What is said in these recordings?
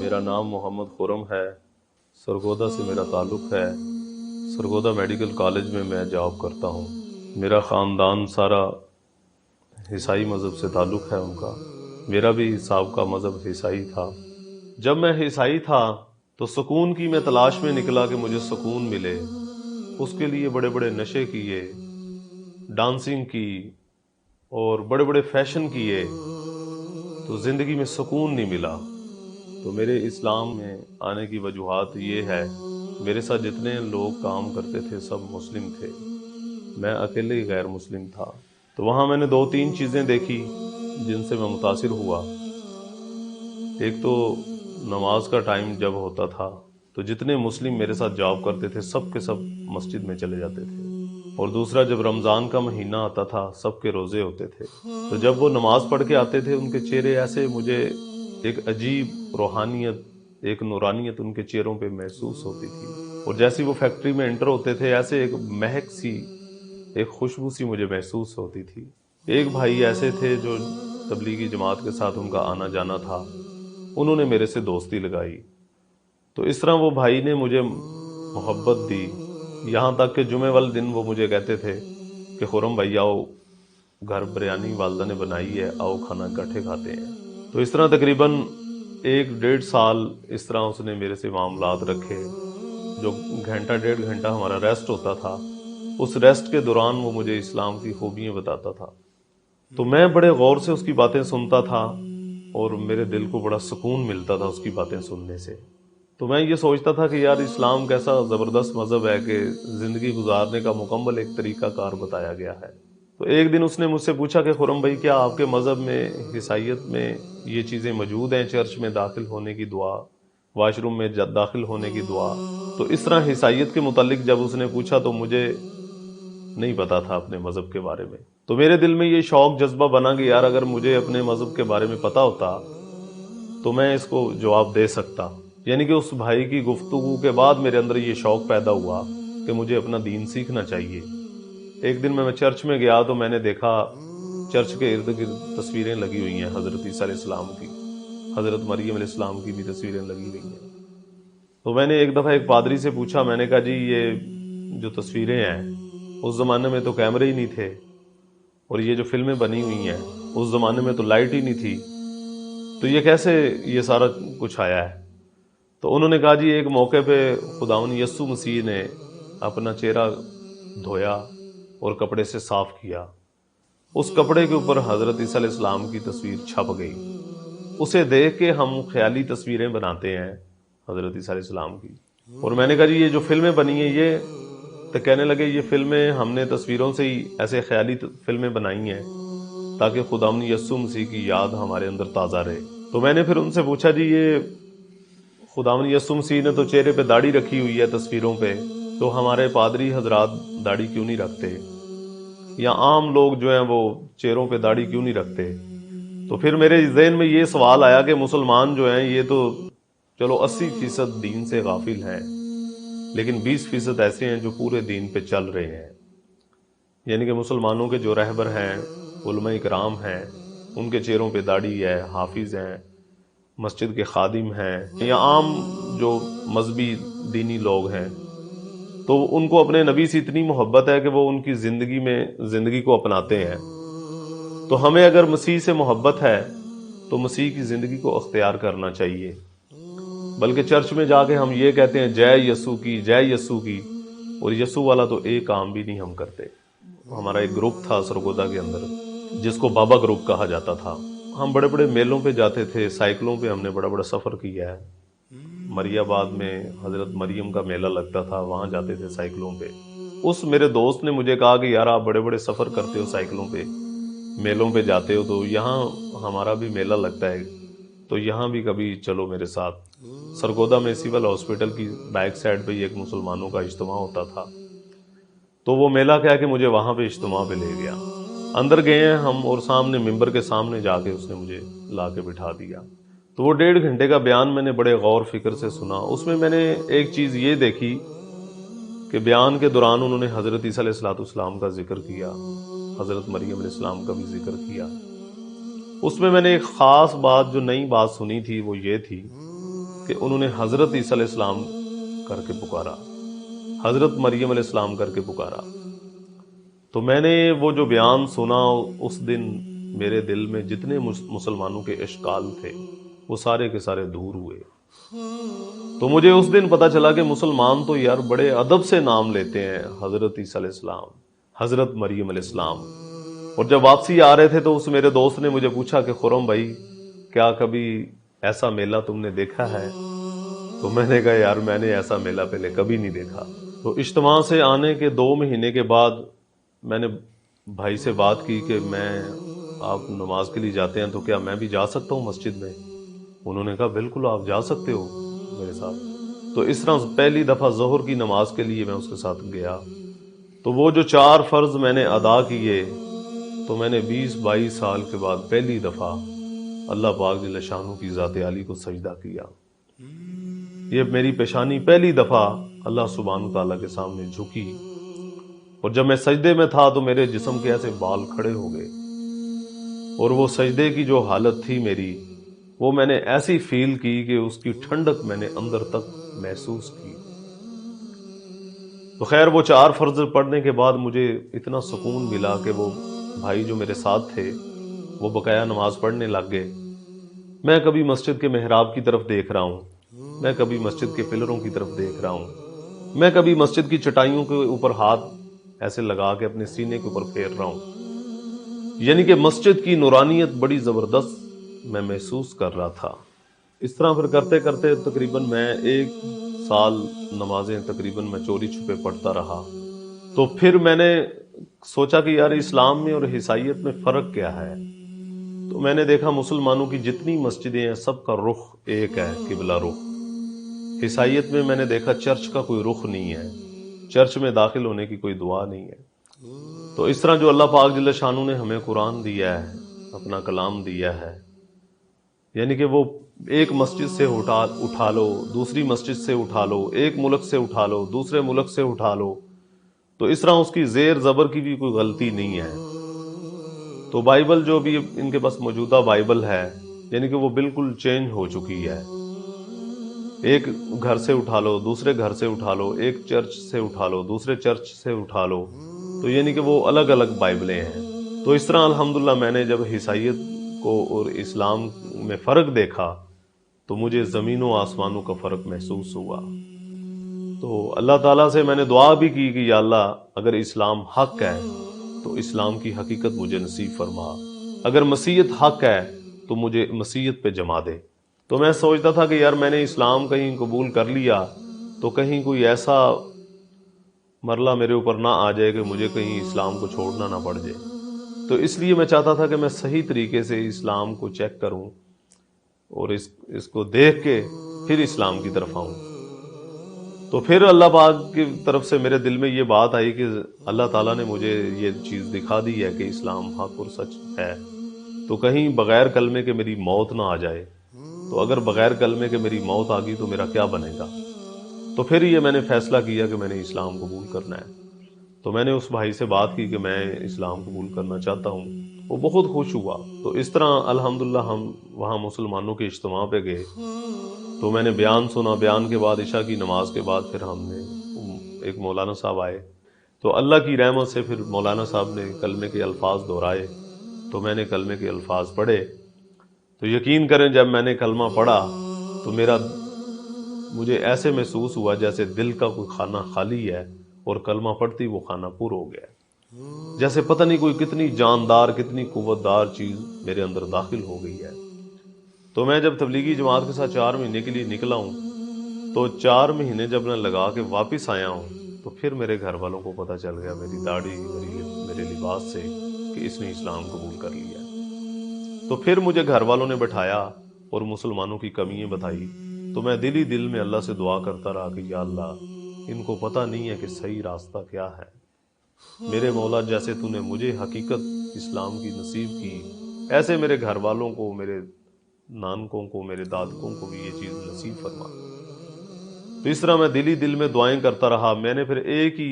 میرا نام محمد خرم ہے، سرگودا سے میرا تعلق ہے۔ سرگودا میڈیکل کالج میں میں جاب کرتا ہوں۔ میرا خاندان سارا عیسائی مذہب سے تعلق ہے ان کا۔ میرا بھی سابقہ مذہب عیسائی تھا۔ جب میں عیسائی تھا تو سکون کی میں تلاش میں نکلا کہ مجھے سکون ملے۔ اس کے لیے بڑے بڑے نشے کیے، ڈانسنگ کی اور بڑے بڑے فیشن کیے، تو زندگی میں سکون نہیں ملا۔ تو میرے اسلام میں آنے کی وجوہات یہ ہے، میرے ساتھ جتنے لوگ کام کرتے تھے سب مسلم تھے، میں اکیلے ہی غیر مسلم تھا۔ تو وہاں میں نے 2-3 چیزیں دیکھی جن سے میں متاثر ہوا۔ ایک تو نماز کا ٹائم جب ہوتا تھا تو جتنے مسلم میرے ساتھ جاب کرتے تھے سب کے سب مسجد میں چلے جاتے تھے، اور دوسرا جب رمضان کا مہینہ آتا تھا سب کے روزے ہوتے تھے، تو جب وہ نماز پڑھ کے آتے تھے ان کے چہرے ایسے، مجھے ایک عجیب روحانیت، ایک نورانیت ان کے چہروں پہ محسوس ہوتی تھی، اور جیسی وہ فیکٹری میں انٹر ہوتے تھے ایسے ایک مہک سی، ایک خوشبو سی مجھے محسوس ہوتی تھی۔ ایک بھائی ایسے تھے جو تبلیغی جماعت کے ساتھ ان کا آنا جانا تھا، انہوں نے میرے سے دوستی لگائی، تو اس طرح وہ بھائی نے مجھے محبت دی، یہاں تک کہ جمعے والے دن وہ مجھے کہتے تھے کہ خرم بھائی آؤ، گھر بریانی والدہ نے بنائی ہے، آؤ کھانا اکٹھے کھاتے ہیں۔ تو اس طرح تقریباً 1-1.5 سال اس طرح اس نے میرے سے معاملات رکھے۔ جو گھنٹہ 1.5 گھنٹہ ہمارا ریسٹ ہوتا تھا، اس ریسٹ کے دوران وہ مجھے اسلام کی خوبیاں بتاتا تھا، تو میں بڑے غور سے اس کی باتیں سنتا تھا، اور میرے دل کو بڑا سکون ملتا تھا اس کی باتیں سننے سے۔ تو میں یہ سوچتا تھا کہ یار اسلام کیسا زبردست مذہب ہے کہ زندگی گزارنے کا مکمل ایک طریقہ کار بتایا گیا ہے۔ تو ایک دن اس نے مجھ سے پوچھا کہ خرم بھائی کیا آپ کے مذہب میں، عیسائیت میں یہ چیزیں موجود ہیں، چرچ میں داخل ہونے کی دعا، واش روم میں داخل ہونے کی دعا؟ تو اس طرح عیسائیت کے متعلق جب اس نے پوچھا تو مجھے نہیں پتا تھا اپنے مذہب کے بارے میں، تو میرے دل میں یہ شوق جذبہ بنا کہ یار اگر مجھے اپنے مذہب کے بارے میں پتا ہوتا تو میں اس کو جواب دے سکتا۔ یعنی کہ اس بھائی کی گفتگو کے بعد میرے اندر یہ شوق پیدا ہوا کہ مجھے اپنا دین سیکھنا چاہیے۔ ایک دن میں چرچ میں گیا تو میں نے دیکھا چرچ کے ارد گرد تصویریں لگی ہوئی ہیں حضرت عیسیٰ علیہ السلام کی، حضرت مریم علیہ السلام کی بھی تصویریں لگی ہوئی ہیں۔ تو میں نے ایک دفعہ ایک پادری سے پوچھا، میں نے کہا جی یہ جو تصویریں ہیں، اس زمانے میں تو کیمرے ہی نہیں تھے، اور یہ جو فلمیں بنی ہوئی ہیں اس زمانے میں تو لائٹ ہی نہیں تھی، تو یہ کیسے یہ سارا کچھ آیا ہے؟ تو انہوں نے کہا جی ایک موقع پہ خداوند یسوع مسیح نے اپنا چہرہ دھویا اور کپڑے سے صاف کیا، اس کپڑے کے اوپر حضرت عیسیٰ علیہ السلام کی تصویر چھپ گئی، اسے دیکھ کے ہم خیالی تصویریں بناتے ہیں حضرت عیسیٰ علیہ السلام کی۔ اور میں نے کہا جی یہ جو فلمیں بنی ہیں، یہ تو کہنے لگے یہ فلمیں ہم نے تصویروں سے ہی ایسے خیالی فلمیں بنائی ہیں تاکہ خداوند یسوع مسیح کی یاد ہمارے اندر تازہ رہے۔ تو میں نے پھر ان سے پوچھا جی یہ خداوند یسوع مسیح نے تو چہرے پہ داڑھی رکھی ہوئی ہے تصویروں پہ، تو ہمارے پادری حضرات داڑھی کیوں نہیں رکھتے، یا عام لوگ جو ہیں وہ چہروں پہ داڑھی کیوں نہیں رکھتے؟ تو پھر میرے ذہن میں یہ سوال آیا کہ مسلمان جو ہیں یہ تو چلو 80% دین سے غافل ہیں، لیکن 20% ایسے ہیں جو پورے دین پہ چل رہے ہیں۔ یعنی کہ مسلمانوں کے جو رہبر ہیں، علماء کرام ہیں، ان کے چہروں پہ داڑھی ہے، حافظ ہیں، مسجد کے خادم ہیں، یا عام جو مذہبی دینی لوگ ہیں، تو ان کو اپنے نبی سے اتنی محبت ہے کہ وہ ان کی زندگی میں زندگی کو اپناتے ہیں۔ تو ہمیں اگر مسیح سے محبت ہے تو مسیح کی زندگی کو اختیار کرنا چاہیے، بلکہ چرچ میں جا کے ہم یہ کہتے ہیں جے یسوع کی، جے یسوع کی، اور یسوع والا تو ایک کام بھی نہیں ہم کرتے۔ ہمارا ایک گروپ تھا سرگودا کے اندر جس کو بابا گروپ کہا جاتا تھا، ہم بڑے بڑے میلوں پہ جاتے تھے، سائیکلوں پہ ہم نے بڑا بڑا سفر کیا ہے۔ مری آباد میں حضرت مریم کا میلہ لگتا تھا، وہاں جاتے تھے سائیکلوں پہ۔ اس میرے دوست نے مجھے کہا کہ یار آپ بڑے بڑے سفر کرتے ہو سائیکلوں پہ، میلوں پہ جاتے ہو، تو یہاں ہمارا بھی میلہ لگتا ہے، تو یہاں بھی کبھی چلو میرے ساتھ۔ سرگودا میں سول ہاسپٹل کی بیک سائڈ پہ ایک مسلمانوں کا اجتماع ہوتا تھا، تو وہ میلہ کیا کہ مجھے وہاں پہ اجتماع پہ لے گیا۔ اندر گئے ہیں ہم، اور سامنے ممبر کے سامنے جا کے اس نے مجھے لا کے بٹھا دیا۔ تو وہ 1.5 گھنٹے کا بیان میں نے بڑے غور فکر سے سنا۔ اس میں نے ایک چیز یہ دیکھی کہ بیان کے دوران انہوں نے حضرت عیسیٰ علیہ السلام کا ذکر کیا، حضرت مریم علیہ السلام کا بھی ذکر کیا۔ اس میں نے ایک خاص بات، جو نئی بات سنی تھی، وہ یہ تھی کہ انہوں نے حضرت عیسیٰ علیہ السلام کر کے پکارا، حضرت مریم علیہ السلام کر کے پکارا۔ تو میں نے وہ جو بیان سنا، اس دن میرے دل میں جتنے مسلمانوں کے اشکال تھے وہ سارے کے سارے دور ہوئے۔ تو مجھے اس دن پتا چلا کہ مسلمان تو یار بڑے ادب سے نام لیتے ہیں، حضرت عیسیٰ علیہ السلام، حضرت مریم علیہ السلام۔ اور جب واپسی آ رہے تھے تو اس میرے دوست نے مجھے پوچھا کہ خرم بھائی، کیا کبھی ایسا میلہ تم نے دیکھا ہے؟ تو میں نے کہا یار میں نے ایسا میلہ پہلے کبھی نہیں دیکھا۔ تو اجتماع سے آنے کے 2 مہینے کے بعد میں نے بھائی سے بات کی کہ آپ نماز کے لیے جاتے ہیں تو کیا میں بھی جا سکتا ہوں مسجد میں؟ انہوں نے کہا بالکل آپ جا سکتے ہو میرے ساتھ۔ تو اس طرح پہلی دفعہ ظہر کی نماز کے لیے میں اس کے ساتھ گیا۔ تو وہ جو 4 فرض میں نے ادا کیے، تو میں نے 20-22 سال کے بعد پہلی دفعہ اللہ پاک جل شانہ کی ذات عالی کو سجدہ کیا۔ یہ میری پیشانی پہلی دفعہ اللہ سبحانہ تعالیٰ کے سامنے جھکی، اور جب میں سجدے میں تھا تو میرے جسم کے ایسے بال کھڑے ہو گئے، اور وہ سجدے کی جو حالت تھی میری، وہ میں نے ایسی فیل کی کہ اس کی ٹھنڈک میں نے اندر تک محسوس کی۔ تو خیر وہ 4 فرض پڑھنے کے بعد مجھے اتنا سکون ملا کہ وہ بھائی جو میرے ساتھ تھے وہ بقایا نماز پڑھنے لگ گئے۔ میں کبھی مسجد کے محراب کی طرف دیکھ رہا ہوں، میں کبھی مسجد کے پلروں کی طرف دیکھ رہا ہوں، میں کبھی مسجد کی چٹائیوں کے اوپر ہاتھ ایسے لگا کے اپنے سینے کے اوپر پھیر رہا ہوں، یعنی کہ مسجد کی نورانیت بڑی زبردست میں محسوس کر رہا تھا۔ اس طرح پھر کرتے کرتے تقریباً میں 1 سال نمازیں تقریباً میں چوری چھپے پڑھتا رہا۔ تو پھر میں نے سوچا کہ یار اسلام میں اور عیسائیت میں فرق کیا ہے؟ تو میں نے دیکھا مسلمانوں کی جتنی مسجدیں ہیں سب کا رخ ایک ہے، قبلہ رخ۔ عیسائیت میں میں نے دیکھا چرچ کا کوئی رخ نہیں ہے، چرچ میں داخل ہونے کی کوئی دعا نہیں ہے۔ تو اس طرح جو اللہ پاک جل شانہ نے ہمیں قرآن دیا ہے، اپنا کلام دیا ہے، یعنی کہ وہ ایک مسجد سے اٹھا لو، دوسری مسجد سے اٹھا لو، ایک ملک سے اٹھا لو، دوسرے ملک سے اٹھا لو، تو اس طرح اس کی زیر زبر کی بھی کوئی غلطی نہیں ہے۔ تو بائبل جو بھی ان کے پاس موجودہ بائبل ہے، یعنی کہ وہ بالکل چینج ہو چکی ہے۔ ایک گھر سے اٹھا لو، دوسرے گھر سے اٹھا لو، ایک چرچ سے اٹھا لو، دوسرے چرچ سے اٹھا لو، تو یعنی کہ وہ الگ الگ بائبلیں ہیں۔ تو اس طرح الحمدللہ میں نے جب عیسائیت کو اور اسلام میں فرق دیکھا تو مجھے زمین و آسمانوں کا فرق محسوس ہوا۔ تو اللہ تعالیٰ سے میں نے دعا بھی کی کہ یا اللہ اگر اسلام حق ہے تو اسلام کی حقیقت مجھے نصیب فرما، اگر مسیحیت حق ہے تو مجھے مسیحیت پہ جما دے۔ تو میں سوچتا تھا کہ یار میں نے اسلام کہیں قبول کر لیا تو کہیں کوئی ایسا مرلہ میرے اوپر نہ آ جائے کہ مجھے کہیں اسلام کو چھوڑنا نہ پڑ جائے۔ تو اس لیے میں چاہتا تھا کہ میں صحیح طریقے سے اسلام کو چیک کروں اور اس کو دیکھ کے پھر اسلام کی طرف آؤں۔ تو پھر اللہ پاک کی طرف سے میرے دل میں یہ بات آئی کہ اللہ تعالیٰ نے مجھے یہ چیز دکھا دی ہے کہ اسلام حق اور سچ ہے، تو کہیں بغیر کلمے کے میری موت نہ آ جائے۔ تو اگر بغیر کلمے کے میری موت آ گئی تو میرا کیا بنے گا؟ تو پھر یہ میں نے فیصلہ کیا کہ میں نے اسلام قبول کرنا ہے۔ تو میں نے اس بھائی سے بات کی کہ میں اسلام قبول کرنا چاہتا ہوں، وہ بہت خوش ہوا۔ تو اس طرح الحمدللہ ہم وہاں مسلمانوں کے اجتماع پہ گئے، تو میں نے بیان سنا، بیان کے بعد عشاء کی نماز کے بعد پھر ہم نے ایک مولانا صاحب آئے، تو اللہ کی رحمت سے پھر مولانا صاحب نے کلمے کے الفاظ دہرائے، تو میں نے کلمے کے الفاظ پڑھے۔ تو یقین کریں جب میں نے کلمہ پڑھا تو مجھے ایسے محسوس ہوا جیسے دل کا کوئی خانہ خالی ہے اور کلمہ پڑھتی وہ خانہ پر ہو گیا، جیسے پتہ نہیں کوئی کتنی جاندار کتنی قوت دار چیز میرے اندر داخل ہو گئی ہے۔ تو میں جب تبلیغی جماعت کے ساتھ 4 مہینے کے لیے نکلا ہوں، تو 4 مہینے جب میں لگا کے واپس آیا ہوں تو پھر میرے گھر والوں کو پتہ چل گیا میری داڑھی میرے لباس سے کہ اس نے اسلام قبول کر لیا۔ تو پھر مجھے گھر والوں نے بٹھایا اور مسلمانوں کی کمیاں بتائی، تو میں دل ہی دل میں اللہ سے دعا کرتا رہا کہ یا اللہ ان کو پتہ نہیں ہے کہ صحیح راستہ کیا ہے، میرے مولا جیسے تو نے مجھے حقیقت اسلام کی نصیب کی، ایسے میرے گھر والوں کو، میرے نانکوں کو، میرے دادکوں کو بھی یہ چیز نصیب فرما۔ تو اس طرح میں دل ہی دل میں دعائیں کرتا رہا۔ میں نے پھر ایک ہی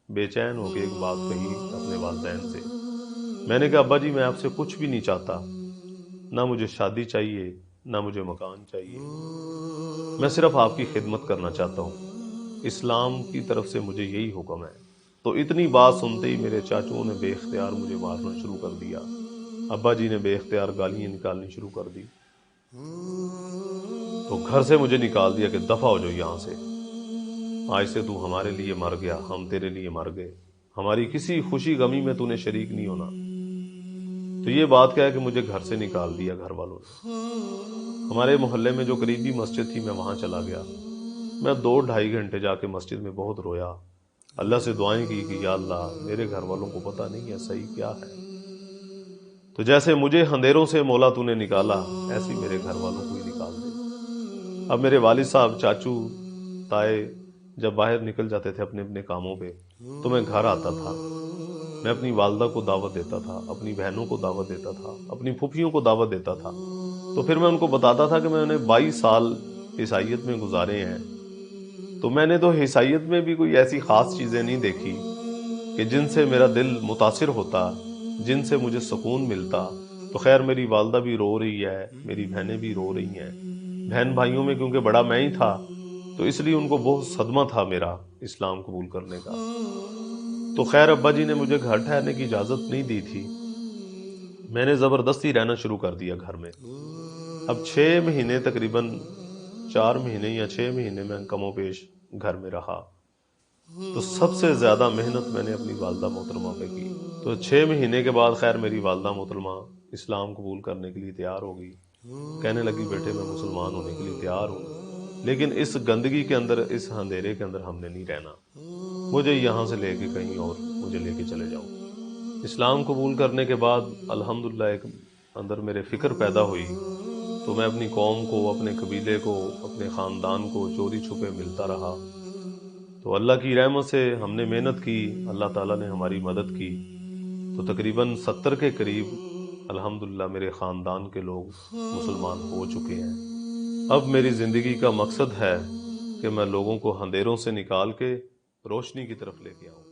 بے چین ہو کے ایک بات کہی اپنے والدین سے، میں نے کہا ابا جی میں آپ سے کچھ بھی نہیں چاہتا، نہ مجھے شادی چاہیے نہ مجھے مکان چاہیے، میں صرف آپ کی خدمت کرنا چاہتا ہوں، اسلام کی طرف سے مجھے یہی حکم ہے۔ تو اتنی بات سنتے ہی میرے چاچوؤں نے بے اختیار مجھے مارنا شروع کر دیا، ابا جی نے بے اختیار گالیاں نکالنی شروع کر دی، تو گھر سے مجھے نکال دیا کہ دفع ہو جاؤ یہاں سے، آج سے تو ہمارے لیے مر گیا، ہم تیرے لیے مر گئے، ہماری کسی خوشی غمی میں تو نے شریک نہیں ہونا۔ تو یہ بات کیا ہے کہ مجھے گھر سے نکال دیا گھر والوں نے۔ ہمارے محلے میں جو قریبی مسجد تھی میں وہاں چلا گیا، میں 2-2.5 گھنٹے جا کے مسجد میں بہت رویا، اللہ سے دعائیں کی کہ یا اللہ میرے گھر والوں کو پتہ نہیں ہے صحیح کیا ہے، تو جیسے مجھے اندھیروں سے مولا تو نے نکالا، ایسے ہی میرے گھر والوں کو ہی نکال دے۔ اب میرے والد صاحب، چاچو، تائے جب باہر نکل جاتے تھے اپنے اپنے کاموں پہ تو میں گھر آتا تھا، میں اپنی والدہ کو دعوت دیتا تھا، اپنی بہنوں کو دعوت دیتا تھا، اپنی پھوپھیوں کو دعوت دیتا تھا، تو پھر میں ان کو بتاتا تھا کہ میں نے 22 سال عیسائیت میں گزارے ہیں، تو میں نے تو عیسائیت میں بھی کوئی ایسی خاص چیزیں نہیں دیکھی کہ جن سے میرا دل متاثر ہوتا، جن سے مجھے سکون ملتا۔ تو خیر میری والدہ بھی رو رہی ہے، میری بہنیں بھی رو رہی ہیں، بہن بھائیوں میں کیونکہ بڑا میں ہی تھا تو اس لیے ان کو بہت صدمہ تھا میرا اسلام قبول کرنے کا۔ تو خیر ابا جی نے مجھے گھر ٹھہرنے کی اجازت نہیں دی تھی، میں نے زبردستی رہنا شروع کر دیا گھر میں۔ اب 6 مہینے تقریباً 4 مہینے یا 6 مہینے میں کم و بیش گھر میں رہا، تو سب سے زیادہ محنت میں نے اپنی والدہ محترمہ پہ کی۔ تو 6 مہینے کے بعد خیر میری والدہ محترمہ اسلام قبول کرنے کے لیے تیار ہو گئی، کہنے لگی بیٹے میں مسلمان ہونے کے لیے تیار ہوں، لیکن اس گندگی کے اندر، اس اندھیرے کے اندر ہم نے نہیں رہنا، مجھے یہاں سے لے کے کہیں اور مجھے لے کے چلے جاؤ۔ اسلام قبول کرنے کے بعد الحمدللہ ایک اندر میرے فکر پیدا ہوئی، تو میں اپنی قوم کو، اپنے قبیلے کو، اپنے خاندان کو چوری چھپے ملتا رہا۔ تو اللہ کی رحمت سے ہم نے محنت کی، اللہ تعالیٰ نے ہماری مدد کی، تو تقریباً 70 کے قریب الحمدللہ میرے خاندان کے لوگ مسلمان ہو چکے ہیں۔ اب میری زندگی کا مقصد ہے کہ میں لوگوں کو اندھیروں سے نکال کے روشنی کی طرف لے کے آؤں۔